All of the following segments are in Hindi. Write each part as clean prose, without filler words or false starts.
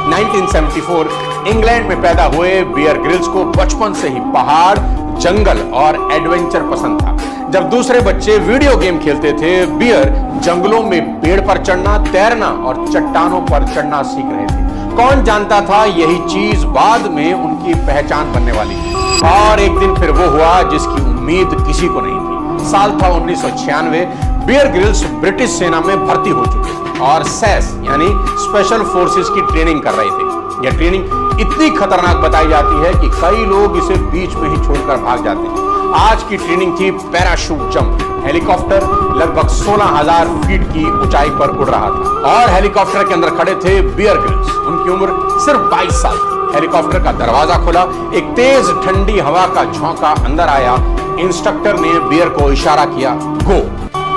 1974 इंग्लैंड में पैदा हुए बियर ग्रिल्स को बचपन से ही पहाड़, जंगल और एडवेंचर पसंद था। जब दूसरे बच्चे वीडियो गेम खेलते थे, बियर जंगलों में पेड़ पर चढ़ना, तैरना और चट्टानों पर चढ़ना सीख रहे थे। कौन जानता था यही चीज बाद में उनकी पहचान बनने वाली थी। और एक दिन फिर वो हुआ जिसकी उम्मीद किसी को नहीं थी। साल था 1996। बियर ग्रिल्स ब्रिटिश सेना में भर्ती हो चुके थे और सैस यानी स्पेशल फोर्सेस की ट्रेनिंग कर रहे थे। यह ट्रेनिंग इतनी खतरनाक बताई जाती है कि कई लोग इसे बीच में ही छोड़कर भाग जाते हैं। आज की ट्रेनिंग थी पैराशूट जंप। हेलीकॉप्टर लगभग 16,000 फीट की ऊंचाई पर उड़ रहा था और हेलीकॉप्टर के अंदर खड़े थे बियर ग्रिल्स। उनकी उम्र सिर्फ 22 साल थी। हेलीकॉप्टर का दरवाजा खुला, एक तेज ठंडी हवा का झोंका अंदर आया। इंस्ट्रक्टर ने बियर को इशारा किया, गो,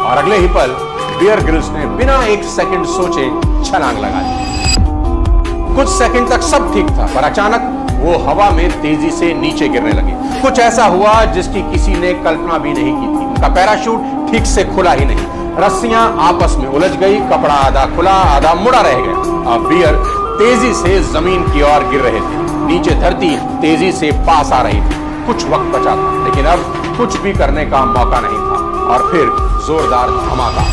और अगले ही पल बियर ग्रिल्स ने बिना एक सेकंड सोचे छलांग लगा दी। कुछ सेकंड तक सब ठीक था, पर अचानक वो हवा में तेजी से नीचे गिरने लगे। कुछ ऐसा हुआ जिसकी किसी ने कल्पना भी नहीं की थी। उनका पैराशूट ठीक से खुला ही नहीं, रस्सियां आपस में उलझ गई, कपड़ा आधा खुला आधा मुड़ा रह गया। अब बियर तेजी से जमीन की ओर गिर रहे थे। नीचे धरती तेजी से पास आ रही थी। कुछ वक्त बचा था, लेकिन अब कुछ भी करने का मौका नहीं था। और फिर जोरदार धमाका।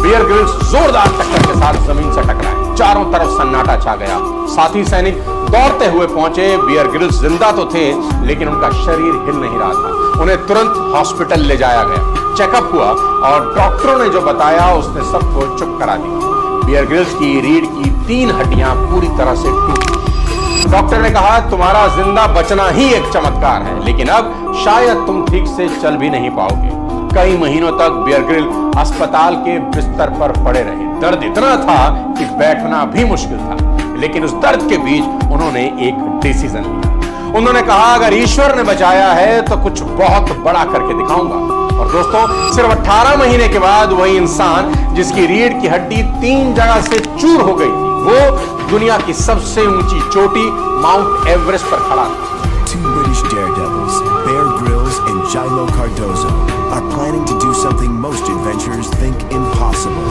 बियर ग्रिल्स जोरदार टक्कर के साथ जमीन से टकराए। चारों तरफ सन्नाटा छा गया। साथी सैनिक दौड़ते हुए पहुंचे। बियर ग्रिल्स जिंदा तो थे, लेकिन उनका शरीर हिल नहीं रहा था। उन्हें तुरंत हॉस्पिटल ले जाया गया। चेकअप हुआ और डॉक्टरों ने जो बताया उसने सबको चुप करा दिया। बियर ग्रिल्स की रीढ़ की 3 हड्डियां पूरी तरह से टूटी। डॉक्टर ने कहा, तुम्हारा जिंदा बचना ही एक चमत्कार है, लेकिन अब शायद तुम ठीक से चल भी नहीं पाओगे। कई महीनों तक बियर ग्रिल अस्पताल के बिस्तर पर पड़े रहे। दर्द इतना था कि बैठना भी मुश्किल था, लेकिन उस दर्द के बीच उन्होंने एक डिसीजन लिया। उन्होंने कहा, अगर ईश्वर ने बचाया है तो कुछ बहुत बड़ा करके दिखाऊंगा। और दोस्तों, सिर्फ 18 महीने के बाद वही इंसान जिसकी रीढ़ की हड्डी 3 जगह से चूर हो गई थी, वो दुनिया की सबसे ऊंची चोटी माउंट एवरेस्ट पर खड़ा था। Two British daredevils, Bear Grylls and Jailo Cardozo, are planning to do something most adventurers think impossible.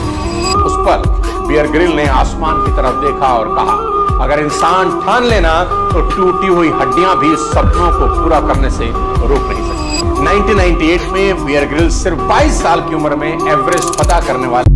उस पर बियर ग्रिल ने आसमान की तरफ देखा और कहा, अगर इंसान ठान लेना तो टूटी हुई हड्डियां भी सपनों को पूरा करने से रोक नहीं सकती। 1998 में बियर ग्रिल सिर्फ 22 साल की उम्र में एवरेस्ट फतह करने वाले